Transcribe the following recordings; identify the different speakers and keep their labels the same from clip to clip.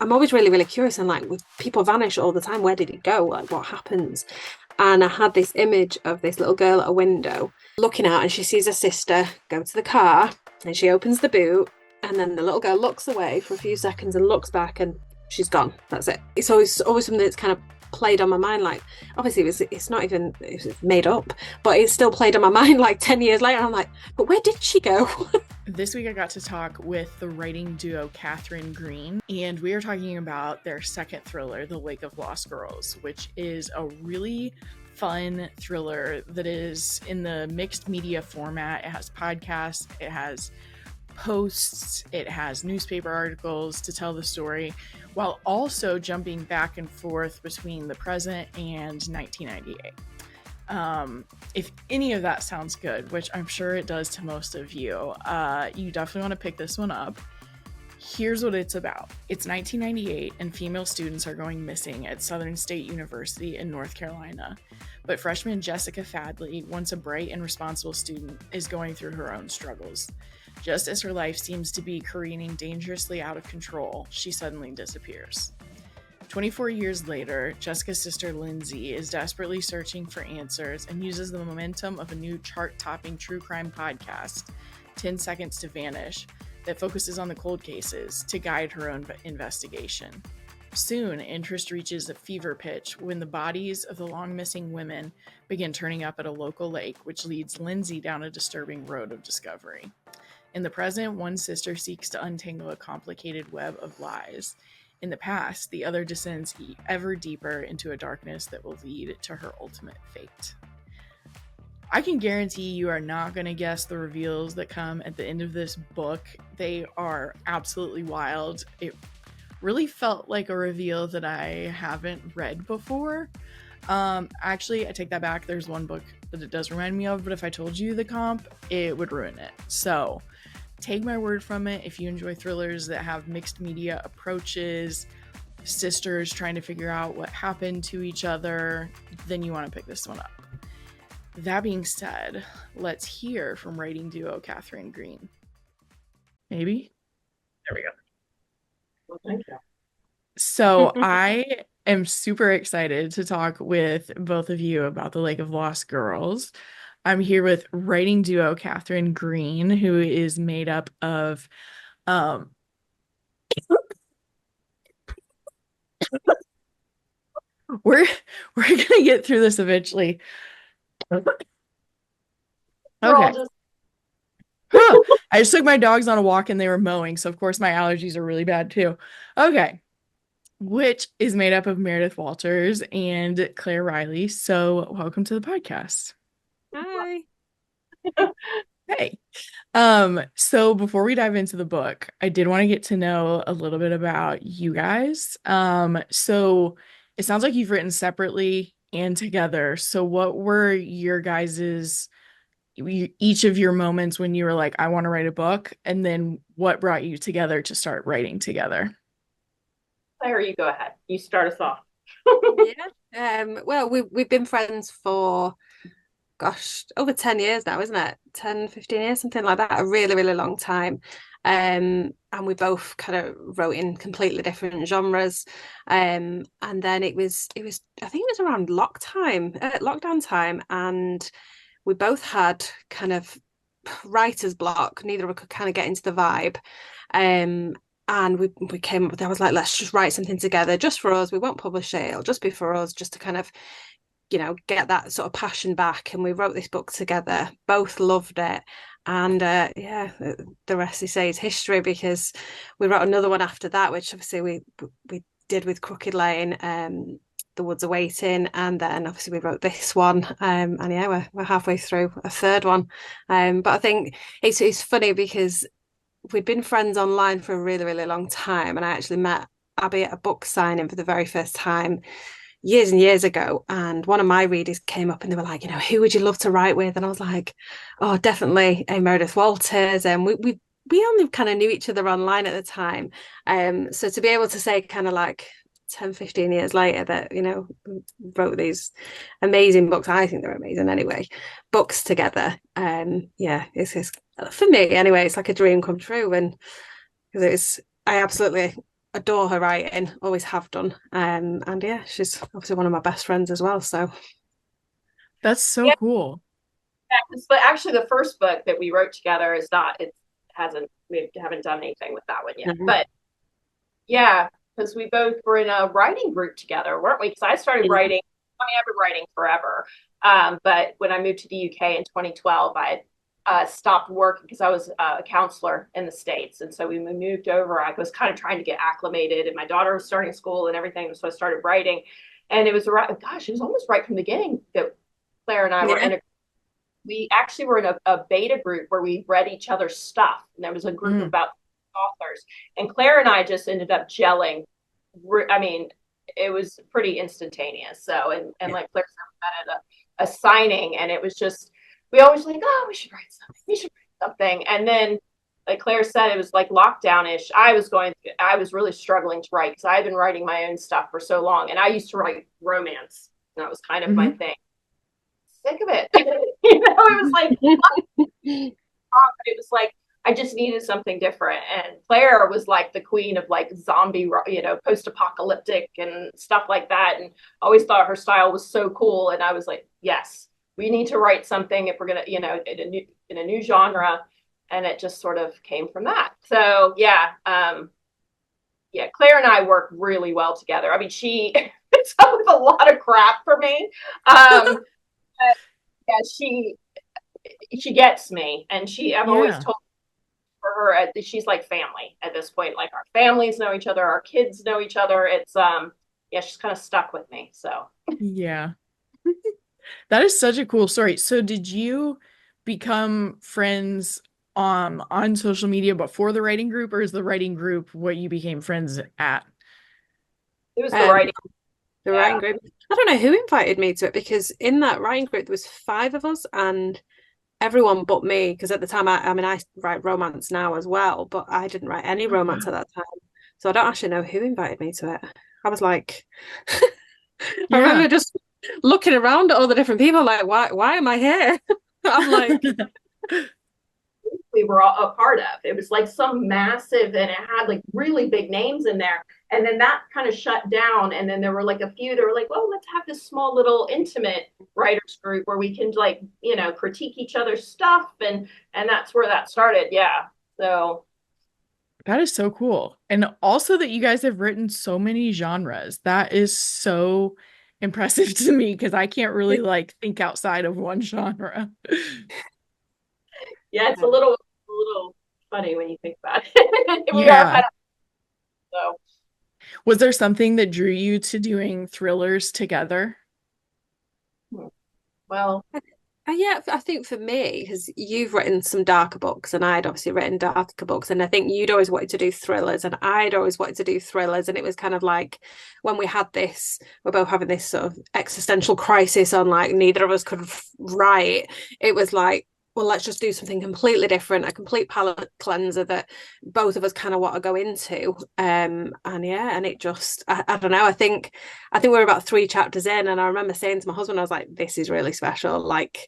Speaker 1: I'm always really, really curious, and like with people vanish all the time, where did it go? Like what happens? And I had this image of this little girl at a window looking out, and she sees her sister go to the car, and she opens the boot, and then the little girl looks away for a few seconds and looks back, and she's gone. That's it. It's always something that's kind of played on my mind. Like obviously it's not even, it's made up, but it's still played on my mind like 10 years later. I'm like, but where did she go?
Speaker 2: This week I got to talk with the writing duo Katherine Greene, and we are talking about their second thriller, The Lake of Lost Girls, which is a really fun thriller that is in the mixed media format. It has podcasts, it has posts, it has newspaper articles to tell the story, while also jumping back and forth between the present and 1998. If any of that sounds good, which I'm sure it does to most of you, you definitely want to pick this one up. Here's what it's about. It's 1998 and female students are going missing at Southern State University in North Carolina. But freshman Jessica Fadley, once a bright and responsible student, is going through her own struggles. Just as her life seems to be careening dangerously out of control, she suddenly disappears. 24 years later, Jessica's sister Lindsey is desperately searching for answers and uses the momentum of a new chart-topping true crime podcast, 10 Seconds to Vanish, that focuses on the cold cases to guide her own investigation. Soon, interest reaches a fever pitch when the bodies of the long-missing women begin turning up at a local lake, which leads Lindsey down a disturbing road of discovery. In the present, one sister seeks to untangle a complicated web of lies. In the past, the other descends ever deeper into a darkness that will lead to her ultimate fate. I can guarantee you are not going to guess the reveals that come at the end of this book. They are absolutely wild. It really felt like a reveal that I haven't read before. Actually, I take that back. There's one book that it does remind me of, but if I told you the comp, it would ruin it. So take my word from it. If you enjoy thrillers that have mixed media approaches, sisters trying to figure out what happened to each other, then you want to pick this one up. That being said, let's hear from writing duo Katherine Greene. Maybe?
Speaker 3: There we go. Well, thank you.
Speaker 2: So I am super excited to talk with both of you about The Lake of Lost Girls. I'm here with writing duo Katherine Greene, who is made up of we're gonna get through this eventually. Okay. I just took my dogs on a walk and they were mowing, so of course my allergies are really bad too. Okay. Which is made up of Meredith Walters and Claire Riley. So welcome to the podcast.
Speaker 1: Hi.
Speaker 2: Hey. So before we dive into the book, I did want to get to know a little bit about you guys. So it sounds like you've written separately and together. So what were your guys's, each of your moments when you were like, I want to write a book, and then what brought you together to start writing together?
Speaker 3: Claire, you go ahead. You start us off.
Speaker 1: Well, we've been friends for, gosh, over 10 years now, isn't it? 10, 15 years, something like that. A really, really long time. And we both kind of wrote in completely different genres. And then it was, I think it was around lockdown time. And we both had kind of writer's block. Neither of us could kind of get into the vibe. And we came up with, I was like, let's just write something together just for us. We won't publish it. It'll just be for us, just to kind of, get that sort of passion back. And we wrote this book together, both loved it. And the rest, they say, is history, because we wrote another one after that, which obviously we did with Crooked Lane, The Woods Are Waiting. And then obviously we wrote this one. And yeah, we're halfway through a third one. But I think it's funny because we'd been friends online for a really, really long time. And I actually met Abby at a book signing for the very first time years and years ago. And one of my readers came up and they were like, who would you love to write with? And I was like, oh, definitely Meredith Walters. And we only kind of knew each other online at the time. So to be able to say kind of like 10, 15 years later that, wrote these amazing books, I think they're amazing anyway, books together. It's for me anyway, it's like a dream come true. And because I absolutely adore her writing, always have done. And yeah, she's obviously one of my best friends as well. So
Speaker 2: That's so
Speaker 3: Yeah,
Speaker 2: cool.
Speaker 3: but actually the first book that we wrote together is not, it hasn't, we haven't done anything with that one yet.
Speaker 1: mhm.
Speaker 3: But yeah, because we both were in a writing group together, weren't we? Because I started
Speaker 1: Yeah.
Speaker 3: writing, I mean, I've been writing forever. But when I moved to the UK in 2012, I stopped working because I was a counselor in the States. And so when we moved over, I was kind of trying to get acclimated, and my daughter was starting school and everything. So I started writing. And it was, gosh, it was almost right from the beginning that Claire and I were
Speaker 1: Yeah.
Speaker 3: in a, we actually were in a beta group where we read each other's stuff. And there was a group of
Speaker 2: Mm.
Speaker 3: about authors. And Claire and I just ended up gelling. I mean, it was pretty instantaneous. So, and
Speaker 1: Yeah.
Speaker 3: like Claire said, we met at a signing, and it was just, we always like, oh, we should write something. We should write something. And then, like Claire said, it was like lockdown-ish. I was really struggling to write because I had been writing my own stuff for so long. And I used to write romance. And that was kind of my
Speaker 2: Hmm.
Speaker 3: thing. Sick of it. It was like, it was like I just needed something different. And Claire was like the queen of like zombie, post-apocalyptic and stuff like that. And I always thought her style was so cool. And I was like, yes, we need to write something if we're gonna, in a new genre. And it just sort of came from that. So yeah, Claire and I work really well together. I mean, she puts up with a lot of crap for me. But yeah, she gets me, and I've always
Speaker 2: Yeah.
Speaker 3: told for her she's like family at this point. Like our families know each other, our kids know each other. It's yeah, she's kind of stuck with me. So
Speaker 2: Yeah. That is such a cool story. So did you become friends on social media before the writing group, or is the writing group what you became friends at?
Speaker 3: it was the
Speaker 1: Um,
Speaker 3: writing.
Speaker 1: the writing
Speaker 3: Yeah.
Speaker 1: group. I don't know who invited me to it because in that writing group there was five of us and everyone but me. Because at the time, I mean, I write romance now as well, but I didn't write any
Speaker 2: Oh,
Speaker 1: romance
Speaker 2: wow.
Speaker 1: at that time, so I don't actually know who invited me to it. I was like, I
Speaker 2: Yeah.
Speaker 1: remember just looking around at all the different people, like, why am I here? I'm like,
Speaker 3: We were all a part of. It was like some massive, and it had like really big names in there. And then that kind of shut down. And then there were like a few that were like, well, let's have this small little intimate writers group where we can like, critique each other's stuff. And that's where that started. Yeah. So
Speaker 2: That is so cool. And also that you guys have written so many genres. That is so impressive to me because I can't really like think outside of one genre.
Speaker 3: yeah, it's a little funny when you think about it. We are
Speaker 2: Yeah.
Speaker 3: kind of so.
Speaker 2: Was there something that drew you to doing thrillers together?
Speaker 3: Well,
Speaker 1: yeah, I think for me, because you've written some darker books and I'd obviously written darker books, and I think you'd always wanted to do thrillers and I'd always wanted to do thrillers. And it was kind of like when we had this, we're both having this sort of existential crisis on like neither of us could write. It was like, well, let's just do something completely different, a complete palate cleanser that both of us kind of want to go into. And yeah, and it just, I don't know, I think we were about three chapters in, and I remember saying to my husband, I was like, this is really special. Like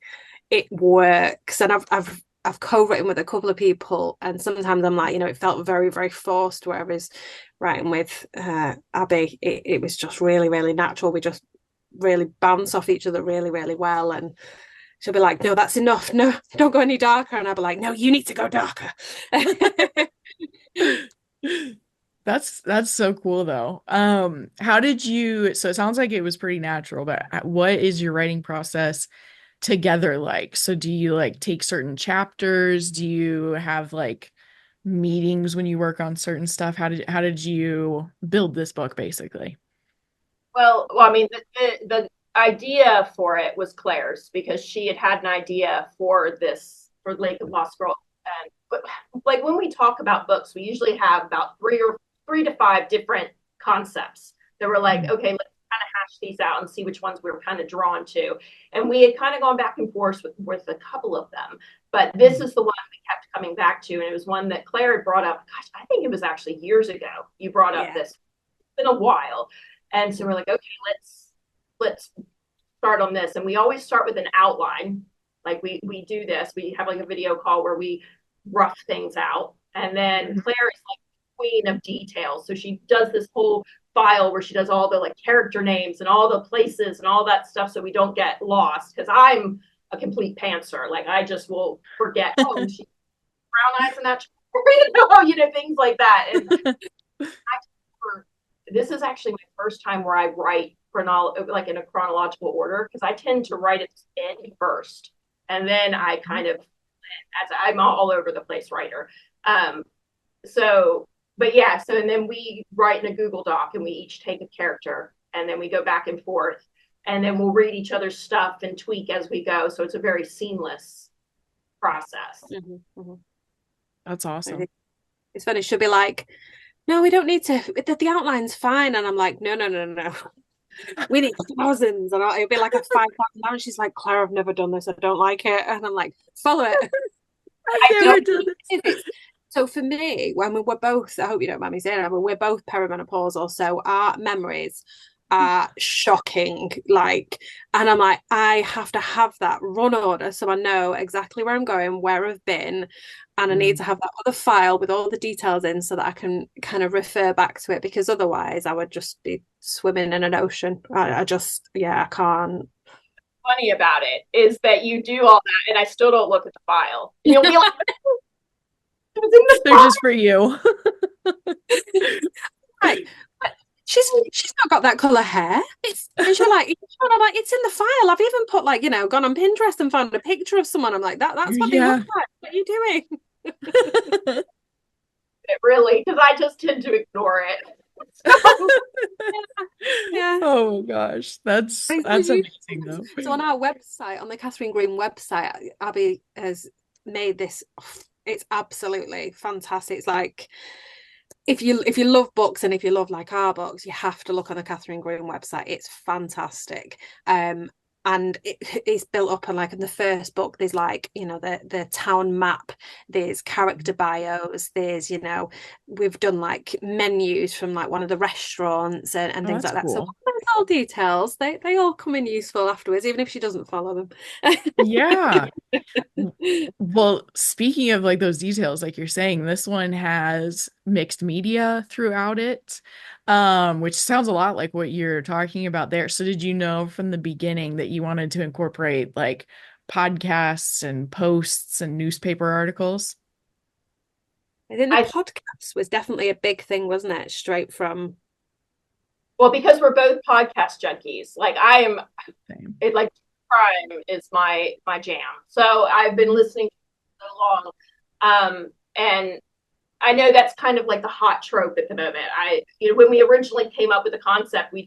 Speaker 1: it works. And I've co-written with a couple of people, and sometimes I'm like, it felt very, very forced. Whereas writing with Abby, it was just really, really natural. We just really bounce off each other really, really well. And she'll be like, no, that's enough. No, don't go any darker. And I'll be like, no, you need to go darker.
Speaker 2: That's so cool though. How did you, so it sounds like it was pretty natural, but what is your writing process together like? So do you like take certain chapters? Do you have like meetings when you work on certain stuff? How did you build this book basically?
Speaker 3: I mean, the idea for it was Claire's because she had an idea for this for Lake of Lost Girls. And but like when we talk about books, we usually have about three to five different concepts that we're like,
Speaker 2: Mhm.
Speaker 3: okay, let's kind of hash these out and see which ones we were kind of drawn to. And we had kind of gone back and forth with a couple of them, but this
Speaker 2: Mhm.
Speaker 3: is the one we kept coming back to, and it was one that Claire had brought up. Gosh, I think it was actually years ago. You brought up
Speaker 1: Yeah.
Speaker 3: this. It's been a while, and so we're like, okay, let's start on this. And we always start with an outline. Like we do this. We have like a video call where we rough things out. And then
Speaker 2: Mhm.
Speaker 3: Claire is like queen of details. So she does this whole file where she does all the like character names and all the places and all that stuff so we don't get lost, because I'm a complete pantser. Like I just will forget, oh, she brown eyes in that things like that. And this is actually my first time where I write like in a chronological order, because I tend to write it in first, and then I kind of, as I'm all over the place writer. So, but yeah, so and then we write in a Google Doc, and we each take a character, and then we go back and forth, and then we'll read each other's stuff and tweak as we go. So it's a very seamless process.
Speaker 1: Mm-hmm, mm-hmm.
Speaker 2: That's awesome.
Speaker 1: It's funny. She'll be like, no, we don't need to. The outline's fine. And I'm like, no. We need thousands. And it'll be like a 5,000. And she's like, Claire, I've never done this. I don't like it. And I'm like, follow it.
Speaker 2: I've never done this.
Speaker 1: So for me, when we're both, I hope you don't mind me saying it, but we're both perimenopausal. So our memories are shocking. Like, and I'm like, I have to have that run order so I know exactly where I'm going, where I've been. And I need to have that other file with all the details in so that I can kind of refer back to it, because otherwise I would just be swimming in an ocean. I can't.
Speaker 3: Funny about it is that you do all that and I still don't look at the file. You'll be like,
Speaker 2: they're just for you.
Speaker 1: Right. She's not got that colour hair. And she's like, I'm like, it's in the file. I've even put like, gone on Pinterest and found a picture of someone. I'm like, that's what they look like. What are you doing?
Speaker 3: Really, because I just tend to ignore it.
Speaker 1: Yeah.
Speaker 2: Oh gosh, that's amazing though.
Speaker 1: So on our website, on the Katherine Greene website, Abby has made this. It's absolutely fantastic. It's like, if you love books and if you love like our books, you have to look on the Katherine Greene website. It's fantastic. And it's built up on, like, in the first book there's like, the town map, there's character bios, there's, we've done like menus from like one of the restaurants and things like that. Cool. So those little details, they all come in useful afterwards, even if she doesn't follow them.
Speaker 2: Yeah. Well, speaking of like those details, like you're saying, this one has mixed media throughout it, which sounds a lot like what you're talking about there. So did you know from the beginning that you wanted to incorporate like podcasts and posts and newspaper articles?
Speaker 1: I think the podcast was definitely a big thing, wasn't it? Straight from.
Speaker 3: Well, because we're both podcast junkies. Like I am, it like crime is my jam. So I've been listening for so long, and I know that's kind of like the hot trope at the moment. When we originally came up with the concept, we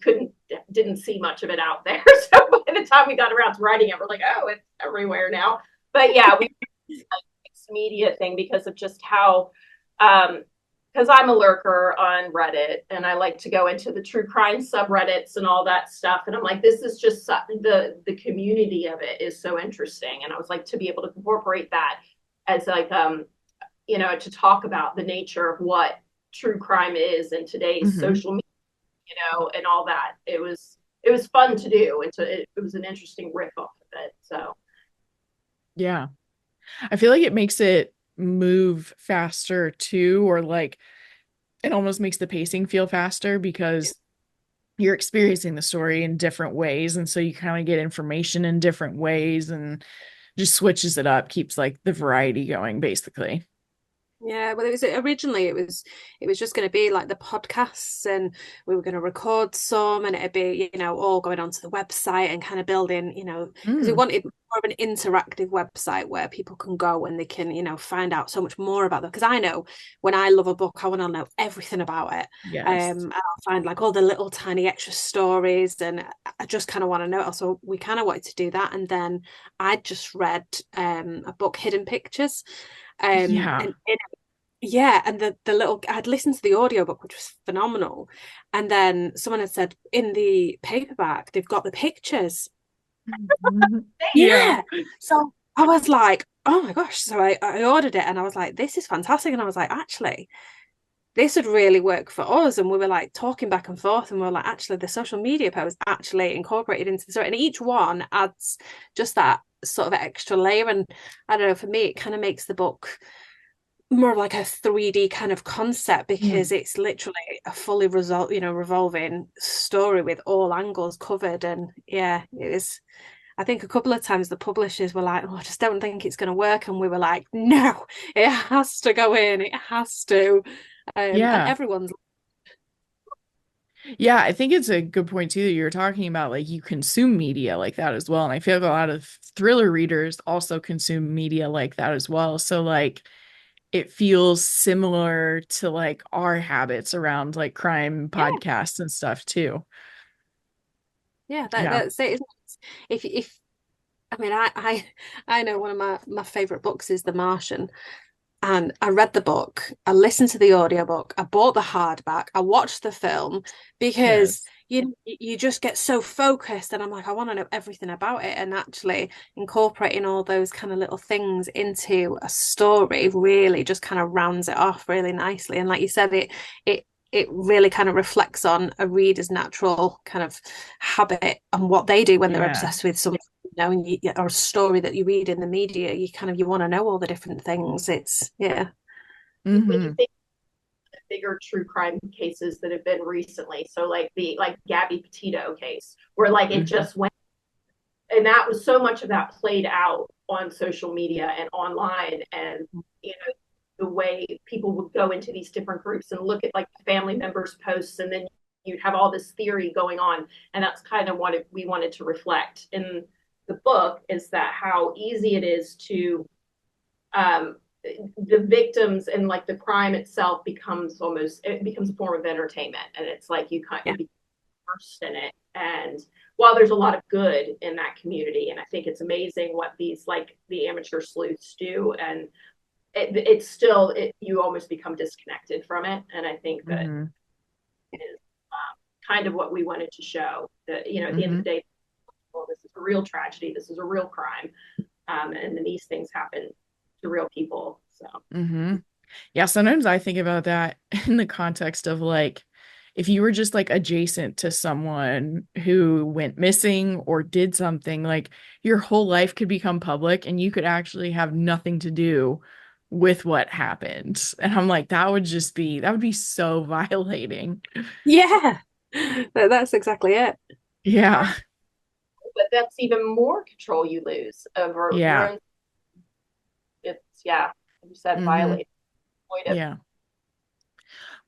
Speaker 3: didn't see much of it out there. So by the time we got around to writing it, we're like, oh, it's everywhere now. But yeah, we like mixed media thing because of just how, because I'm a lurker on Reddit and I like to go into the true crime subreddits and all that stuff. And I'm like, this is just the community of it is so interesting. And I was like, to be able to incorporate that as like, to talk about the nature of what true crime is in today's social media, and all that. It was fun to do. It was an interesting riff off of it. So,
Speaker 2: yeah, I feel like it makes it move faster too, or like it almost makes the pacing feel faster because you're experiencing the story in different ways. And so you kind of get information in different ways and just switches it up, keeps like the variety going basically.
Speaker 1: Yeah, well, originally it was just going to be like the podcasts, and we were going to record some, and it'd be all going onto the website and kind of building, because we wanted more of an interactive website where people can go and they can find out so much more about them. Because I know when I love a book, I want to know everything about it.
Speaker 2: Yes.
Speaker 1: And I'll find like all the little tiny extra stories, and I just kind of want to know it. So we kind of wanted to do that, and then I just read a book, Hidden Pictures. And the little, I'd listened to the audiobook, which was phenomenal, and then someone had said in the paperback they've got the pictures. Yeah. So I was like, oh my gosh. So I ordered it and I was like, this is fantastic. And I was like, actually, this would really work for us. And we were like talking back and forth, and we were like, actually, the social media post actually incorporated into the story, and each one adds just that sort of extra layer. And I don't know, for me, it kind of makes the book more like a 3D kind of concept because
Speaker 2: Mm.
Speaker 1: it's literally a fully revolving story with all angles covered. And yeah, it was. I think a couple of times the publishers were like, "Oh, I just don't think it's going to work," and we were like, "No, it has to go in. It has to." And
Speaker 2: Yeah.
Speaker 1: everyone's
Speaker 2: Yeah, I think it's a good point too that you were talking about like you consume media like that as well. And I feel like a lot of thriller readers also consume media like that as well. So like it feels similar to like our habits around like crime
Speaker 1: yeah,
Speaker 2: podcasts and stuff too.
Speaker 1: yeah.
Speaker 2: Yeah.
Speaker 1: That's it. If I mean, I know one of my favorite books is The Martian. And I read the book, I listened to the audiobook, I bought the hardback, I watched the film because
Speaker 2: Yes.
Speaker 1: you just get so focused and I'm like, I want to know everything about it. And actually incorporating all those kind of little things into a story really just kind of rounds it off really nicely. And like you said, it it really kind of reflects on a reader's natural kind of habit and what they do when they're
Speaker 2: Yeah.
Speaker 1: obsessed with something, and or a story that you read in the media. You want to know all the different things. It's yeah.
Speaker 3: When you
Speaker 2: Hmm.
Speaker 3: think of bigger true crime cases that have been recently, so like the Gabby Petito case, where like it
Speaker 2: Hmm.
Speaker 3: just went, and that was so much of that played out on social media and online, and you know the way people would go into these different groups and look at like family members' posts, and then you'd have all this theory going on, and that's kind of what we wanted to reflect in the book, is that how easy it is to um, the victims and like the crime itself becomes a form of entertainment, and it's like
Speaker 1: Yeah.
Speaker 3: you become immersed in it. And while there's a lot of good in that community, and I think it's amazing what these like the amateur sleuths do, and it's still you almost become disconnected from it. And I think that
Speaker 2: Hmm.
Speaker 3: is kind of what we wanted to show, that at the end of
Speaker 2: Hmm.
Speaker 3: the day, well, this is a real tragedy, this is a real crime, and then these things happen to real people. So
Speaker 2: Hmm. Yeah, sometimes I think about that in the context of like if you were just like adjacent to someone who went missing or did something, like your whole life could become public and you could actually have nothing to do with what happened. And I'm like, that would be so violating.
Speaker 1: Yeah. That's exactly it.
Speaker 2: Yeah.
Speaker 3: but that's even more control you lose over your
Speaker 2: Yeah.
Speaker 3: own. It's yeah, like you said,
Speaker 2: Hmm.
Speaker 3: violate, exploitive.
Speaker 2: Yeah.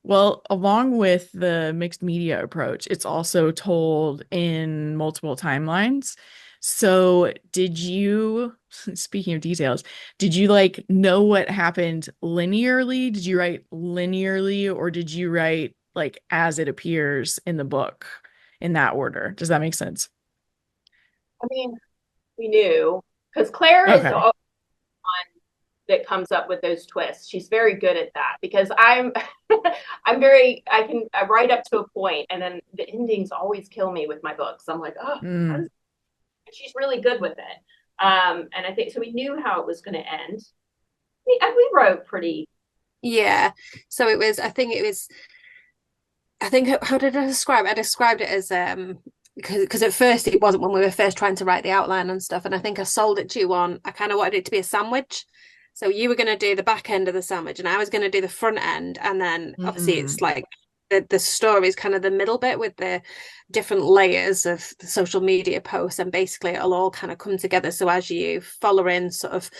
Speaker 2: Well, along with the mixed media approach, it's also told in multiple timelines. So, did you, speaking of details, did you like know what happened linearly? Did you write linearly or did you write like as it appears in the book in that order? Does that make sense?
Speaker 3: I mean, we knew because Claire is the
Speaker 2: Okay.
Speaker 3: one that comes up with those twists. She's very good at that because I'm I write up to a point and then the endings always kill me with my books. I'm like, oh,
Speaker 2: Mm,
Speaker 3: she's really good with it. And I think so. We knew how it was going to end. We wrote pretty.
Speaker 1: Yeah. So it was, I think how did I describe it? I described it as because at first it wasn't when we were first trying to write the outline and stuff. And I think I sold it to you on, I kind of wanted it to be a sandwich. So you were going to do the back end of the sandwich and I was going to do the front end. And then obviously
Speaker 2: mm,
Speaker 1: it's like the story is kind of the middle bit with the different layers of the social media posts. And basically it'll all kind of come together. So as you follow in sort of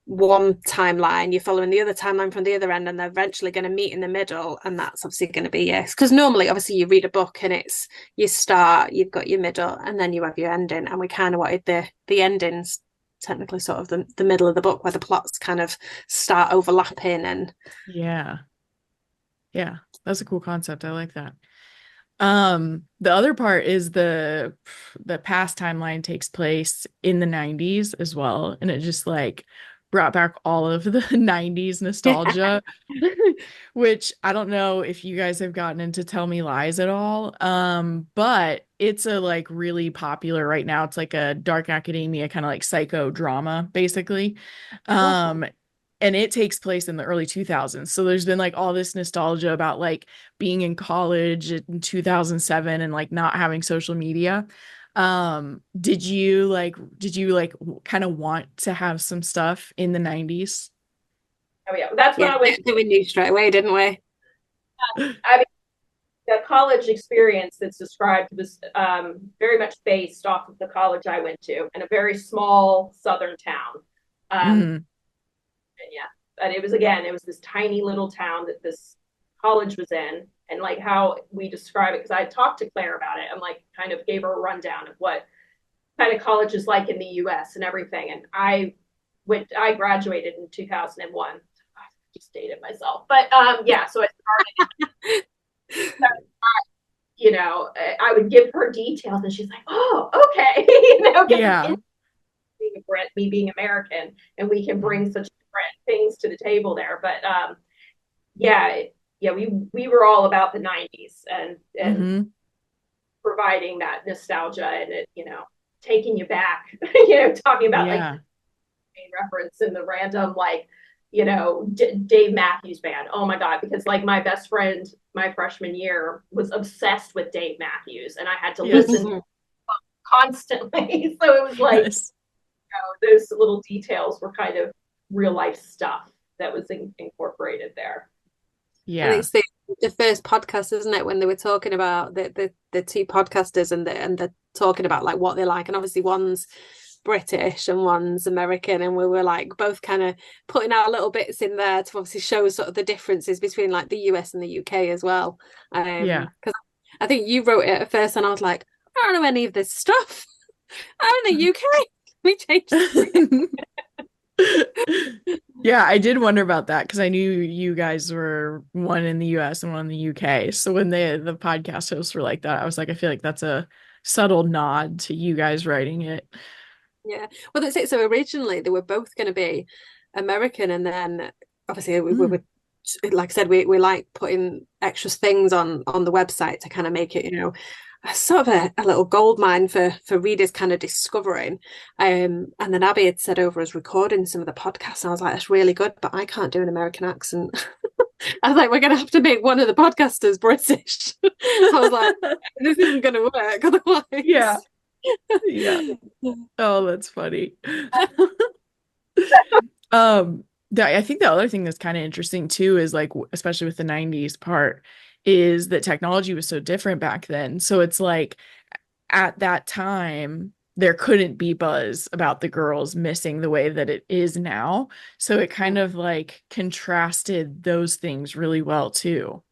Speaker 1: one timeline, you're following the other timeline from the other end, and they're eventually going to meet in the middle. And that's obviously going to be yes. Because normally, obviously, you read a book and it's you start, you've got your middle, and then you have your ending. And we kind of wanted the endings technically sort of the middle of the book where the plots kind of start overlapping and
Speaker 2: yeah. Yeah. That's a cool concept. I like that. The other part is the past timeline takes place in the 90s as well, and it just like brought back all of the 90s nostalgia, which I don't know if you guys have gotten into Tell Me Lies at all. But it's a like really popular right now. It's like a dark academia kind of like psycho drama, basically.
Speaker 1: okay.
Speaker 2: Um, and it takes place in the early 2000s. So there's been like all this nostalgia about like being in college in 2007 and like not having social media. Did you like kind of want to have some stuff in the 90s?
Speaker 3: Oh yeah, that's when
Speaker 1: Yeah,
Speaker 3: I went.
Speaker 1: we knew straight away, didn't we?
Speaker 3: I mean, the college experience that's described was very much based off of the college I went to in a very small southern town.
Speaker 2: Mm-hmm.
Speaker 3: And yeah, but it was this tiny little town that this college was in, and like how we describe it, because I talked to Claire about it. I'm like, kind of gave her a rundown of what kind of college is like in the U.S. and everything. And I graduated in 2001. I just dated myself, but yeah. So I started. I would give her details, and she's like, "Oh, okay," because
Speaker 2: Yeah.
Speaker 3: me being American, and we can bring such different things to the table there. But yeah, yeah, we were all about the '90s and
Speaker 2: Mm-hmm.
Speaker 3: providing that nostalgia and it, taking you back, talking about like
Speaker 2: Yeah.
Speaker 3: reference and the random like Dave Matthews Band. Oh my god, because like my best friend my freshman year was obsessed with Dave Matthews, and I had to listen
Speaker 2: Yes.
Speaker 3: constantly. So it was like
Speaker 2: Yes.
Speaker 3: those little details were kind of real life stuff that was incorporated there.
Speaker 1: And
Speaker 2: Yeah.
Speaker 1: it's the first podcast, isn't it, when they were talking about the two podcasters and they're talking about like what they like, and obviously one's British and one's American, and we were like both kind of putting our little bits in there to obviously show sort of the differences between like the US and the UK as well.
Speaker 2: Yeah.
Speaker 1: Because I think you wrote it at first, and I was like, I don't know any of this stuff. I'm in the UK. We changed.
Speaker 2: Yeah, I did wonder about that because I knew you guys were one in the US and one in the UK. So when the podcast hosts were like that, I was like, I feel like that's a subtle nod to you guys writing it.
Speaker 1: Yeah, well, that's it. So originally they were both going to be American, and then obviously we
Speaker 2: Mm.
Speaker 1: were, like I said, we like putting extra things on the website to kind of make it, a sort of a little gold mine for readers kind of discovering. And then Abby had said over us recording some of the podcasts, and I was like, that's really good, but I can't do an American accent. I was like, we're gonna have to make one of the podcasters British. I was like, this isn't gonna work
Speaker 2: Yeah.
Speaker 1: otherwise.
Speaker 2: Yeah. Oh, that's funny. Um, I think the other thing that's kind of interesting too is like, especially with the 90s part, is that technology was so different back then. So it's like at that time, there couldn't be buzz about the girls missing the way that it is now. So it kind of like contrasted those things really well too.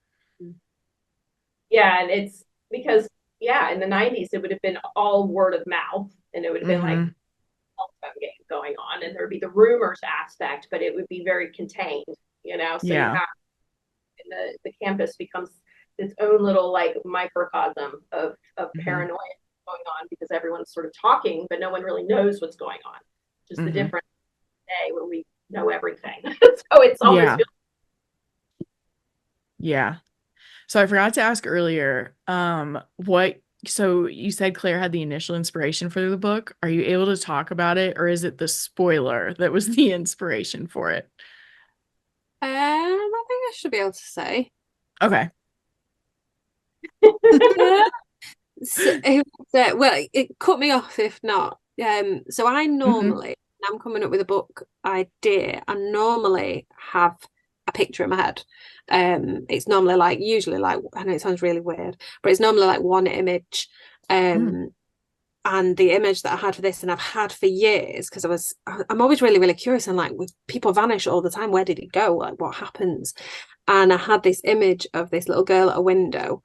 Speaker 3: Yeah, and it's because yeah, in the '90s it would have been all word of mouth, and it would have been like
Speaker 2: Hmm.
Speaker 3: telephone game going on, and there'd be the rumors aspect, but it would be very contained, So you
Speaker 2: Yeah.
Speaker 3: have and the campus becomes its own little like microcosm of
Speaker 2: Hmm.
Speaker 3: paranoia going on because everyone's sort of talking, but no one really knows what's going on. Just the
Speaker 2: Hmm.
Speaker 3: difference today where we know everything. So it's almost
Speaker 2: Yeah. Yeah. So I forgot to ask earlier, so you said Claire had the initial inspiration for the book. Are you able to talk about it, or is it the spoiler that was the inspiration for it?
Speaker 1: I think I should be able to say.
Speaker 2: Okay.
Speaker 1: Yeah. So, well, it cut me off if not. So I
Speaker 2: Hmm.
Speaker 1: normally, when I'm coming up with a book idea, I normally have a picture in my head. It's normally like, usually like, I know it sounds really weird, but it's normally like one image.
Speaker 2: Mm.
Speaker 1: Um, and the image that I had for this, and I've had for years, because I'm always really, really curious, and like, with people vanish all the time, where did it go? Like, what happens? And I had this image of this little girl at a window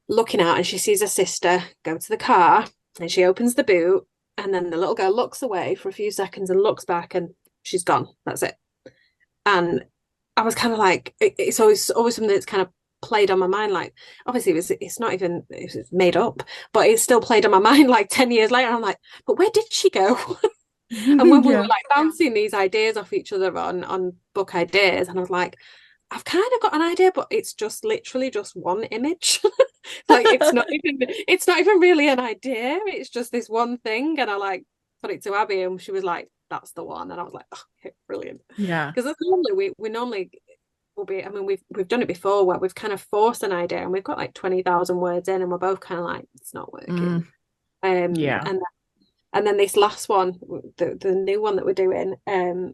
Speaker 1: looking out, and she sees her sister go to the car, and she opens the boot, and then the little girl looks away for a few seconds and looks back, and she's gone. That's it. And I was kind of like, it's always something that's kind of played on my mind. Like, obviously it's not even, it's made up, but it's still played on my mind like 10 years later. I'm like, but where did she go? And when we were
Speaker 2: Yeah.
Speaker 1: like bouncing these ideas off each other on book ideas, and I was like, I've kind of got an idea, but it's just literally just one image. Like, it's not even really an idea. It's just this one thing. And I like put it to Abby, and she was like, that's the one. And I was like, oh, okay, brilliant.
Speaker 2: Yeah.
Speaker 1: Because normally we normally will be, I mean, we've done it before where we've kind of forced an idea, and we've got like 20,000 words in, and we're both kind of like, it's not working.
Speaker 2: Mm. Yeah.
Speaker 1: And And then this last one, the new one that we're doing,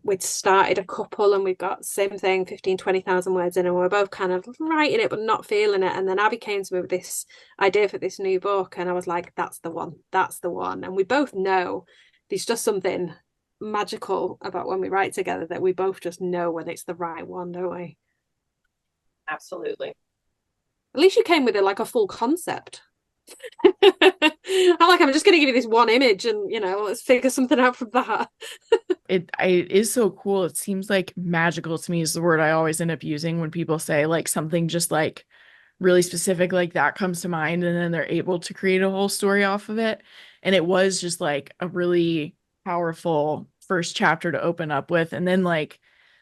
Speaker 1: we'd started a couple and we've got same thing, 15, 20,000 words in, and we're both kind of writing it but not feeling it. And then Abby came to me with this idea for this new book, and I was like, that's the one, that's the one. And we both know there's just something magical about when we write together, that we both just know when it's the right one, don't we?
Speaker 3: Absolutely.
Speaker 1: At least you came with it like a full concept. I'm just going to give you this one image and, let's figure something out from that.
Speaker 2: It is so cool. It seems like magical to me is the word I always end up using when people say like something just like really specific like that comes to mind, and then they're able to create a whole story off of it. And it was just like a really powerful first chapter to open up with. And then like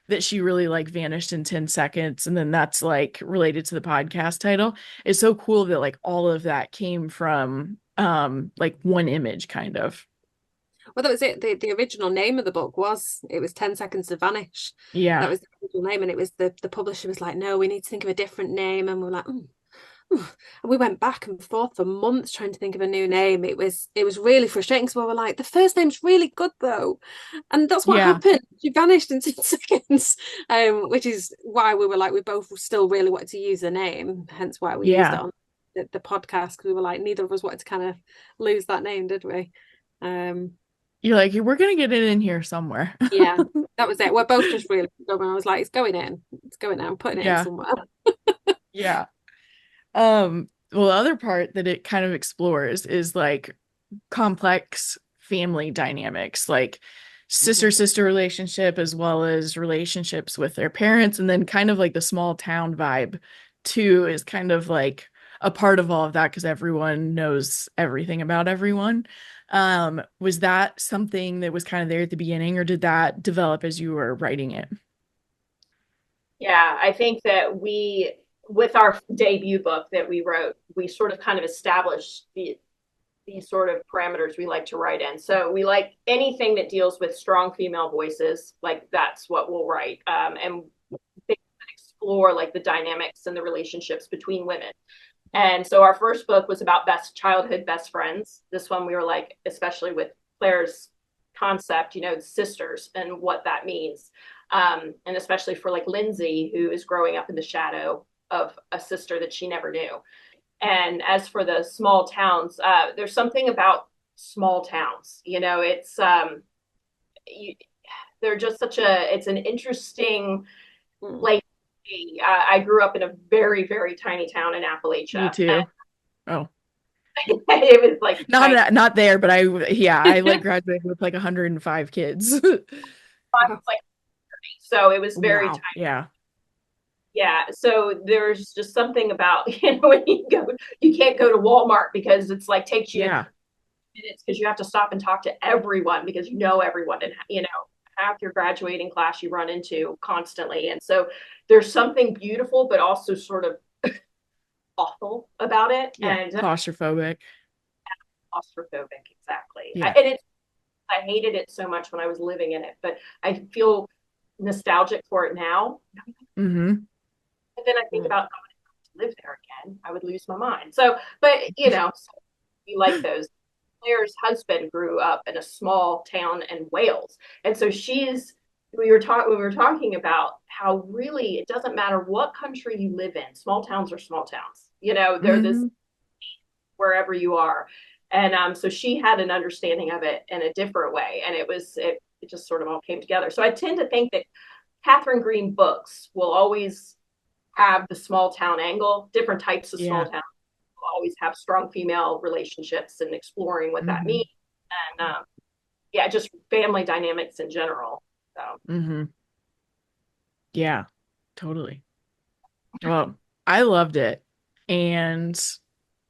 Speaker 2: that she really like vanished in 10 seconds. And then that's like related to the podcast title. It's so cool that like all of that came from like one image kind of.
Speaker 1: Well, that was it. The original name of the book was 10 Seconds to Vanish.
Speaker 2: Yeah.
Speaker 1: That was the original name. And it was the publisher was like, no, we need to think of a different name. And we were like, and we went back and forth for months trying to think of a new name. It was really frustrating, because we were like, the first name's really good though, and that's what
Speaker 2: Yeah.
Speaker 1: happened. She vanished in 10 seconds, which is why we were like, we both still really wanted to use the name, hence why we used it
Speaker 2: Yeah.
Speaker 1: on the podcast, because we were like, neither of us wanted to kind of lose that name, did we?
Speaker 2: You're like, we're gonna get it in here somewhere.
Speaker 1: Yeah, that was it. We're both just really good, and I was like, it's going in, I'm putting it in
Speaker 2: Yeah.
Speaker 1: somewhere.
Speaker 2: Yeah. Well, the other part that it kind of explores is like complex family dynamics, like sister relationship, as well as relationships with their parents, and then kind of like the small town vibe too is kind of like a part of all of that, because everyone knows everything about everyone. Was that something that was kind of there at the beginning, or did that develop as you were writing it?
Speaker 3: Yeah, I think that with our debut book that we wrote, we sort of kind of established these sort of parameters we like to write in. So we like anything that deals with strong female voices, like that's what we'll write, and things that explore like the dynamics and the relationships between women. And so our first book was about childhood best friends. This one we were like, especially with Claire's concept, sisters and what that means. And especially for like Lindsey, who is growing up in the shadow of a sister that she never knew. And as for the small towns, there's something about small towns, they're just it's an interesting place. I grew up in a very, very tiny town in Appalachia.
Speaker 2: Me too. Oh,
Speaker 3: it was like
Speaker 2: not there, but I like graduated with like 105 kids.
Speaker 3: like so it was very
Speaker 2: Wow.
Speaker 3: tiny.
Speaker 2: Yeah.
Speaker 3: Yeah, so there's just something about when you can't go to Walmart because it's like takes you minutes, because you have to stop and talk to everyone because you know everyone, and half your graduating class you run into constantly. And so there's something beautiful but also sort of awful about it.
Speaker 2: Yeah.
Speaker 3: And
Speaker 2: Claustrophobic.
Speaker 3: Exactly.
Speaker 2: Yeah.
Speaker 3: I hated it so much when I was living in it, but I feel nostalgic for it now.
Speaker 2: Mm-hmm.
Speaker 3: And then I think about going to live there again, I would lose my mind. So, but so we like those. Claire's husband grew up in a small town in Wales, and so we were talking about how really it doesn't matter what country you live in. Small towns are small towns. They're this wherever you are, and so she had an understanding of it in a different way, and it just sort of all came together. So I tend to think that Katherine Greene books will always have the small town angle, different types of small towns will always have strong female relationships and exploring what that means. And just family dynamics in general. So.
Speaker 2: Yeah, totally. Well, I loved it. And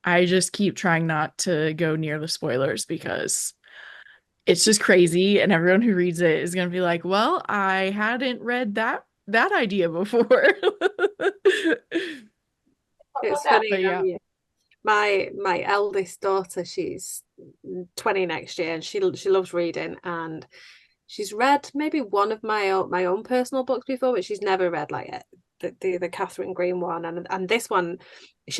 Speaker 2: I just keep trying not to go near the spoilers because it's just crazy, and everyone who reads it is going to be like, well, I hadn't read that idea before.
Speaker 1: It's funny.
Speaker 2: But yeah.
Speaker 1: My eldest daughter, she's 20 next year, and she loves reading, and she's read maybe one of my own personal books before, but she's never read like the Katherine Greene one, and this one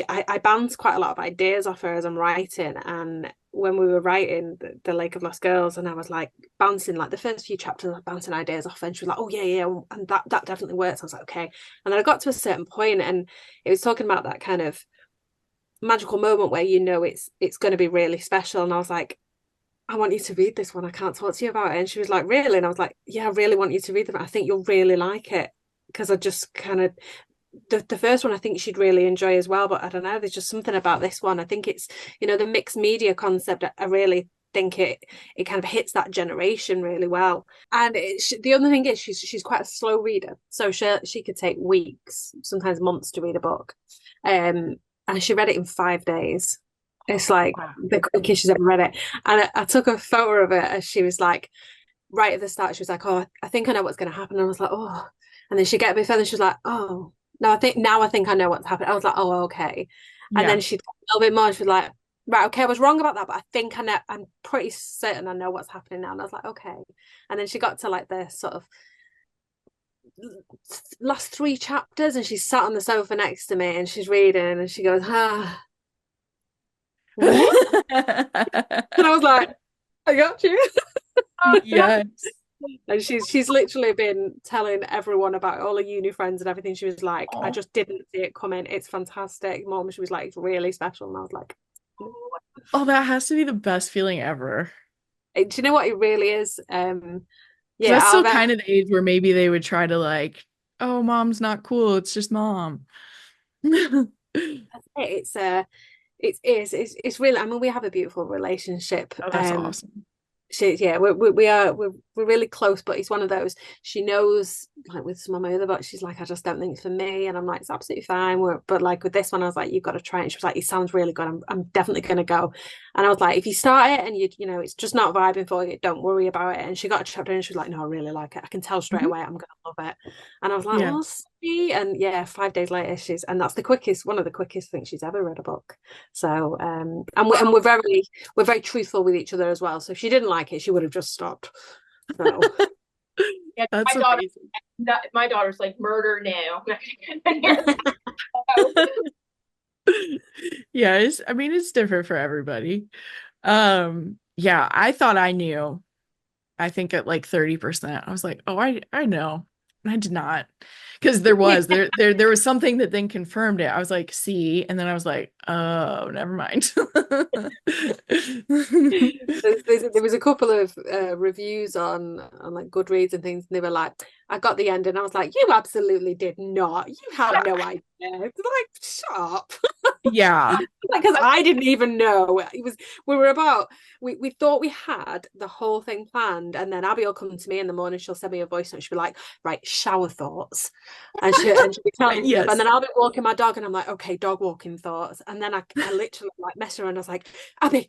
Speaker 1: I bounce quite a lot of ideas off her as I'm writing, and when we were writing the Lake of Lost Girls, and I was like bouncing like the first few chapters, I was bouncing ideas off, and she was like, "Oh yeah, yeah," and that definitely works. I was like, "Okay," and then I got to a certain point, and it was talking about that kind of magical moment where it's going to be really special, and I was like, "I want you to read this one. I can't talk to you about it." And she was like, "Really?" And I was like, "Yeah, I really want you to read them. I think you'll really like it." Because I just kind of the first one I think she'd really enjoy as well, but I don't know, there's just something about this one. I think it's, the mixed media concept. I really think it kind of hits that generation really well. And the other thing is she's quite a slow reader, so she could take weeks, sometimes months to read a book. And she read it in 5 days. It's like the quickest she's ever read it. And I took a photo of it as she was like, right at the start, she was like, "Oh, I think I know what's going to happen." And I was like, "Oh," and then she get a bit further, she was like, "Oh, no, I think I know what's happened." I was like, "Oh, okay." And
Speaker 2: Yeah.
Speaker 1: then she got a little bit more. She was like, "Right, okay, I was wrong about that, but I think I know. I'm pretty certain I know what's happening now." And I was like, "Okay." And then she got to like the sort of last three chapters, and she sat on the sofa next to me, and she's reading, and she goes, "Ah, what?" And I was like, "I got you."
Speaker 2: Yes.
Speaker 1: And she's literally been telling everyone about it, all her uni friends and everything. She was like, "I
Speaker 2: Oh.
Speaker 1: just didn't see it coming. It's fantastic, Mom." She was like, "It's really special." And I was like,
Speaker 2: Oh, that has to be the best feeling ever.
Speaker 1: "Do you know what it really is?"
Speaker 2: Because
Speaker 1: Yeah,
Speaker 2: that's
Speaker 1: out
Speaker 2: still
Speaker 1: of
Speaker 2: kind of the age where maybe they would try to like, oh, mom's not cool. It's just mom.
Speaker 1: it's really. I mean, we have a beautiful relationship.
Speaker 2: Oh, that's awesome.
Speaker 1: Yeah, we're really close, but it's one of those, she knows, like with some of my other books, she's like, "I just don't think it's for me," and I'm like, "It's absolutely fine." But like with this one, I was like, "You've got to try it." And she was like, "It sounds really good. I'm definitely gonna go." And I was like, "If you start it and it's just not vibing for you, don't worry about it." And she got a chapter and she was like, "No, I really like it. I can tell straight
Speaker 2: Mhm.
Speaker 1: away I'm gonna love it." And I was like,
Speaker 2: Yeah.
Speaker 1: "Oh, sweet." And yeah, 5 days later, and that's one of the quickest things she's ever read a book. So and we're very truthful with each other as well. So if she didn't like it, she would have just stopped. So
Speaker 3: Yeah,
Speaker 2: That's amazing.
Speaker 3: my daughter's like, "Murder now."
Speaker 2: Yeah, I mean, it's different for everybody. Yeah, I thought I knew. I think at like 30%. I was like, oh, I know. I did not. Because there was something that then confirmed it. I was like, see, and then I was like, oh, never mind.
Speaker 1: there was a couple of reviews on like Goodreads and things, and they were like, "I got the end," and I was like, "You absolutely did not. You had no idea." It's like, shut up.
Speaker 2: Yeah.
Speaker 1: Like, because I didn't even know we were about we thought we had the whole thing planned, and then Abby will come to me in the morning, she'll send me a voice note, she'll be like, "Right, shower thoughts," and she'll be telling me stuff, and
Speaker 2: Yes.
Speaker 1: then I'll be walking my dog and I'm like, "Okay, dog walking thoughts," and then I literally like mess her and I was like, Abby,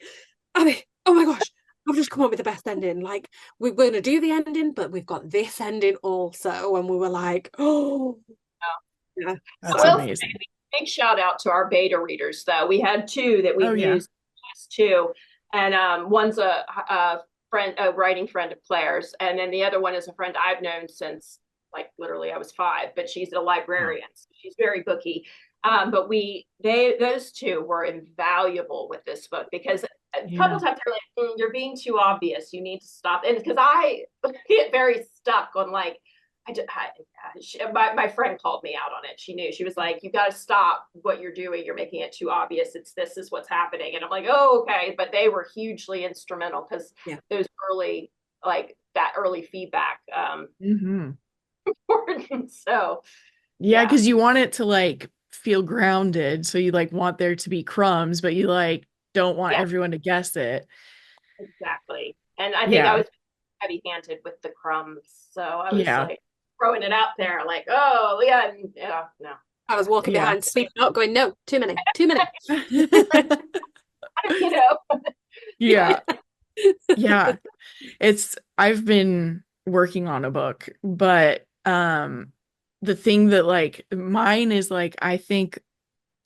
Speaker 1: oh my gosh, I've just come up with the best ending. Like, we're gonna do the ending, but we've got this ending also. And we were like, "Oh yeah."
Speaker 2: That's
Speaker 3: Well,
Speaker 2: amazing.
Speaker 3: big shout out to our beta readers, though. We had two that
Speaker 2: Oh
Speaker 3: we've
Speaker 2: yeah.
Speaker 3: used, two, and one's a friend, a writing friend of Claire's, and then the other one is a friend I've known since like literally I was 5, but she's a
Speaker 2: Wow.
Speaker 3: librarian, so she's very booky. But those two were invaluable with this book because a couple
Speaker 2: Yeah.
Speaker 3: times they're like, "You're being too obvious. You need to stop." And because I get very stuck on like, my friend called me out on it. She knew. She was like, "You got to stop what you're doing. You're making it too obvious. This is what's happening." And I'm like, "Oh, okay." But they were hugely instrumental because
Speaker 1: Yeah.
Speaker 3: those early, like that early feedback,
Speaker 2: Mm-hmm.
Speaker 3: important. So
Speaker 2: Yeah,
Speaker 3: yeah,
Speaker 2: because you want it to like feel grounded. So you like want there to be crumbs, but you like don't want
Speaker 3: yeah,
Speaker 2: everyone to guess it.
Speaker 3: exactly. And I think I
Speaker 2: Yeah.
Speaker 3: was heavy handed with the crumbs. So I was
Speaker 2: Yeah.
Speaker 3: like throwing it out there, like, "Oh, yeah, yeah, no."
Speaker 1: I was walking
Speaker 2: Yeah.
Speaker 1: behind, sweeping up, going, "No, too many, too many."
Speaker 3: You know,
Speaker 2: Yeah. Yeah. I've been working on a book, but the thing that like mine is like I think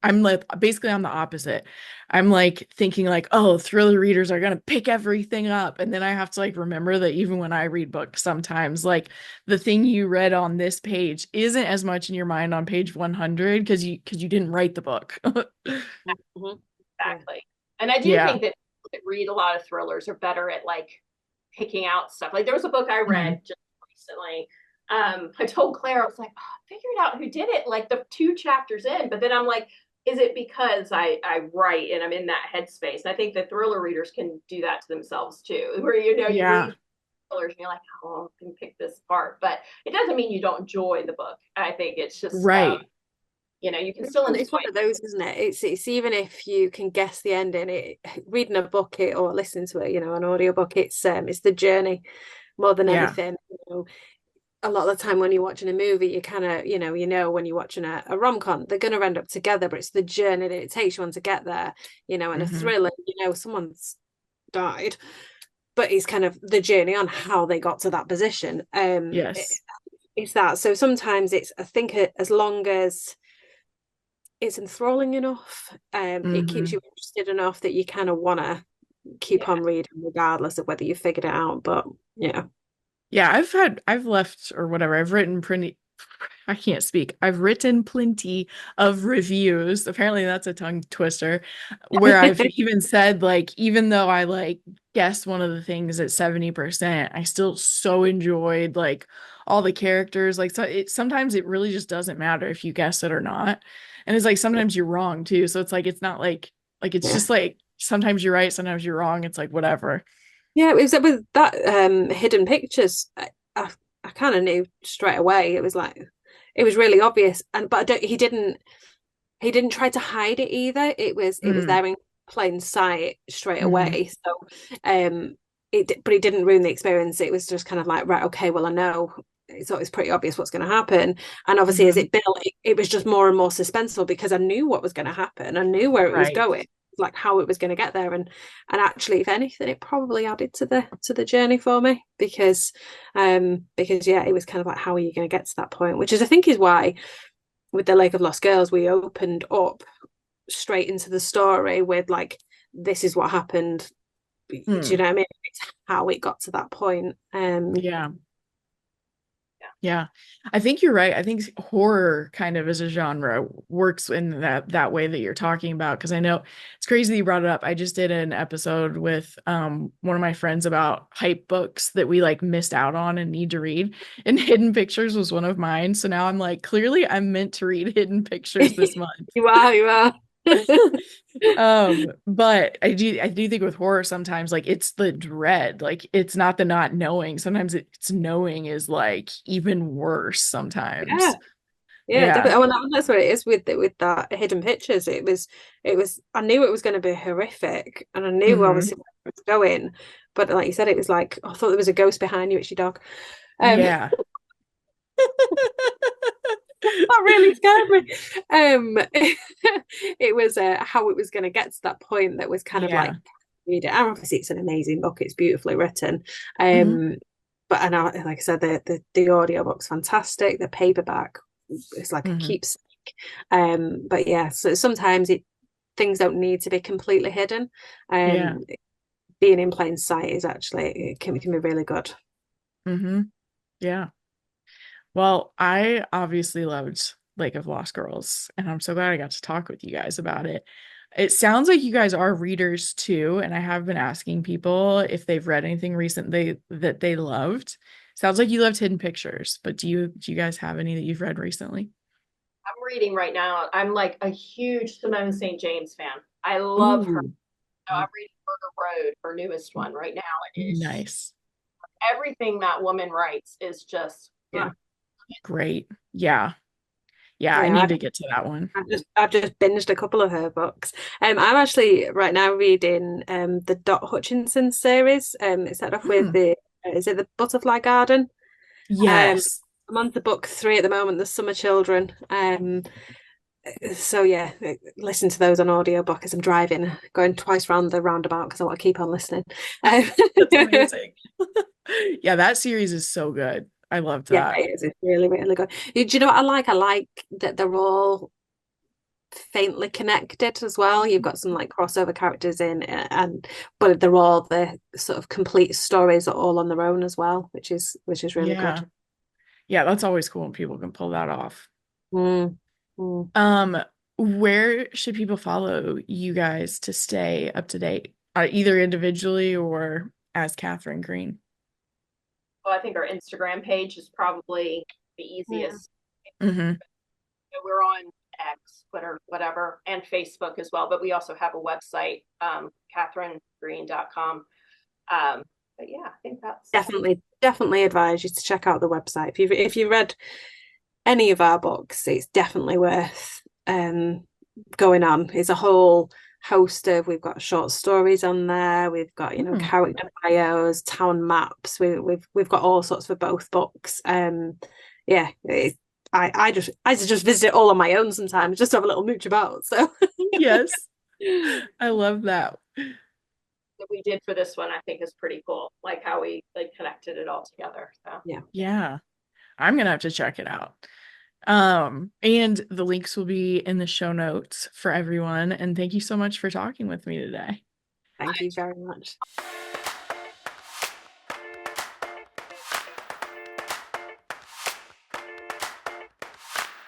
Speaker 2: I'm like basically I'm the opposite. I'm like thinking like, oh, thriller readers are gonna pick everything up. And then I have to like remember that even when I read books, sometimes like the thing you read on this page isn't as much in your mind on page 100 because you didn't write the book.
Speaker 1: Mhm. Yeah.
Speaker 3: exactly. And I do
Speaker 2: Yeah.
Speaker 3: think that that read a lot of thrillers are better at like picking out stuff. Like there was a book I
Speaker 2: Mhm.
Speaker 3: read just recently. I told Claire, I was like, oh, I figured out who did it like the 2 chapters in, but then I'm like, is it because I write and I'm in that headspace? And I think the thriller readers can do that to themselves too, where you
Speaker 2: Yeah.
Speaker 3: read thrillers and you're like, oh, I can pick this apart, but it doesn't mean you don't enjoy the book. I think it's just
Speaker 2: Right.
Speaker 3: you can still enjoy
Speaker 1: It's one
Speaker 3: it.
Speaker 1: of those, isn't it? It's even if you can guess the ending, reading a book or listening to it, an audiobook, it's the journey more than
Speaker 2: Yeah.
Speaker 1: anything. A lot of the time when you're watching a movie, you kind of, when you're watching a rom-com, they're going to end up together, but it's the journey that it takes you on to get there, and a
Speaker 2: Hmm.
Speaker 1: thriller, someone's died, but it's kind of the journey on how they got to that position.
Speaker 2: Yes.
Speaker 1: It's that. So sometimes I think as long as it's enthralling enough, it keeps
Speaker 2: Hmm.
Speaker 1: you interested enough that you kind of want to keep
Speaker 3: Yeah.
Speaker 1: on reading regardless of whether you figured it out. But yeah.
Speaker 2: Yeah, I've left or whatever. I've written pretty, I can't speak. I've written plenty of reviews. Apparently that's a tongue twister where I've even said like even though I like guessed one of the things at 70%, I still so enjoyed like all the characters. Like so sometimes it really just doesn't matter if you guess it or not. And it's like sometimes you're wrong too. So it's like it's not like it's
Speaker 1: Yeah.
Speaker 2: just like sometimes you're right, sometimes you're wrong. It's like whatever.
Speaker 1: Yeah, it was with that hidden pictures. I kind of knew straight away. It was like it was really obvious, but he didn't try to hide it either. It was
Speaker 2: Mm,
Speaker 1: there in plain sight straight
Speaker 2: hmm.
Speaker 1: away. So but it didn't ruin the experience. It was just kind of like, right, okay, well, I know it's pretty obvious what's going to happen. And obviously, as
Speaker 2: Hmm.
Speaker 1: it built, it was just more and more suspenseful because I knew what was going to happen. I knew where it was
Speaker 2: Right.
Speaker 1: going, like how it was going to get there. And actually, if anything, it probably added to the journey for me because yeah, it was kind of like, how are you going to get to that point? Which is, I think, is why with the Lake of Lost Girls, we opened up straight into the story with like, this is what happened. Do you
Speaker 2: Hmm.
Speaker 1: know what I mean? It's how it got to that point.
Speaker 2: Yeah.
Speaker 3: Yeah.
Speaker 2: Yeah. I think you're right. I think horror kind of as a genre works in that way that you're talking about. Because I know it's crazy that you brought it up. I just did an episode with one of my friends about hype books that we like missed out on and need to read. And Hidden Pictures was one of mine. So now I'm like, clearly I'm meant to read Hidden Pictures this month.
Speaker 1: You are.
Speaker 2: But I do think with horror sometimes like it's the dread, like it's not the not knowing. Sometimes it's knowing is like even worse
Speaker 1: Yeah,
Speaker 2: sometimes.
Speaker 1: yeah,
Speaker 2: Yeah.
Speaker 1: definitely. Well, that's what it is with that Hidden Pictures. It was. I knew it was going to be horrific, and I knew
Speaker 2: Hmm.
Speaker 1: obviously where it was going. But like you said, it was like, I thought there was a ghost behind you. It's your dog.
Speaker 2: Yeah.
Speaker 1: That really scared me. It was how it was going to get to that point that was kind of like,
Speaker 2: Yeah.
Speaker 1: read it. And obviously, it's an amazing book. It's beautifully written.
Speaker 2: Hmm.
Speaker 1: But and like I said, the audiobook's fantastic. The paperback is like a
Speaker 2: Hmm.
Speaker 1: keepsake. But yeah, so sometimes things don't need to be completely hidden.
Speaker 2: Yeah.
Speaker 1: Being in plain sight is actually it can be really good.
Speaker 2: Hmm. Yeah. Well, I obviously loved Lake of Lost Girls, and I'm so glad I got to talk with you guys about it. It sounds like you guys are readers too, and I have been asking people if they've read anything recently that they loved. Sounds like you loved Hidden Pictures, but do you guys have any that you've read recently?
Speaker 3: I'm reading right now. I'm like a huge Simone St. James fan. I love her.
Speaker 2: Ooh,
Speaker 3: So I'm reading Murder Road, her newest one right now. It is
Speaker 2: nice.
Speaker 3: everything that woman writes is just
Speaker 1: Yeah,
Speaker 2: Great. Yeah. Yeah, I
Speaker 1: yeah.
Speaker 2: need to get to that one.
Speaker 1: I've just binged a couple of her books. I'm actually right now reading the Dot Hutchinson series. It started off with
Speaker 2: Hmm.
Speaker 1: the is it the Butterfly Garden? Um,
Speaker 2: Yes.
Speaker 1: I'm on to book 3 at the moment, The Summer Children. So yeah, listen to those on audiobook as I'm driving, going twice round the roundabout because I want to keep on listening. Um,
Speaker 2: That's amazing. Yeah, that series is so good. I loved
Speaker 1: yeah,
Speaker 2: that.
Speaker 1: it is. It's really, really good. Do you know what I like? I like that they're all faintly connected as well. You've got some like crossover characters in, and but they're all the sort of complete stories are all on their own as well, which is really good.
Speaker 2: Yeah. Yeah, that's always cool when people can pull that off.
Speaker 1: Mm, mm.
Speaker 2: Um, where should people follow you guys to stay up to date? either individually or as Katherine Greene.
Speaker 3: Well, I think our Instagram page is probably the
Speaker 1: Yeah.
Speaker 3: easiest.
Speaker 2: Mm-hmm.
Speaker 3: We're on X, Twitter, whatever, and Facebook as well. But we also have a website, katherinegreene.com. But yeah, I think that's
Speaker 1: Definitely advise you to check out the website. If you've read any of our books, it's definitely worth going on. It's a whole host of, we've got short stories on there, we've got,
Speaker 2: Mm.
Speaker 1: character bios, town maps, we've got all sorts for both books. Yeah, I just visit it all on my own sometimes, just to have a little mooch about. So
Speaker 2: Yes, I love that.
Speaker 3: that we did for this one. I think is pretty cool, like how we like connected it all together. So
Speaker 2: Yeah, I'm gonna have to check it out. And the links will be in the show notes for everyone. And thank you so much for talking with me today.
Speaker 1: thank you very much.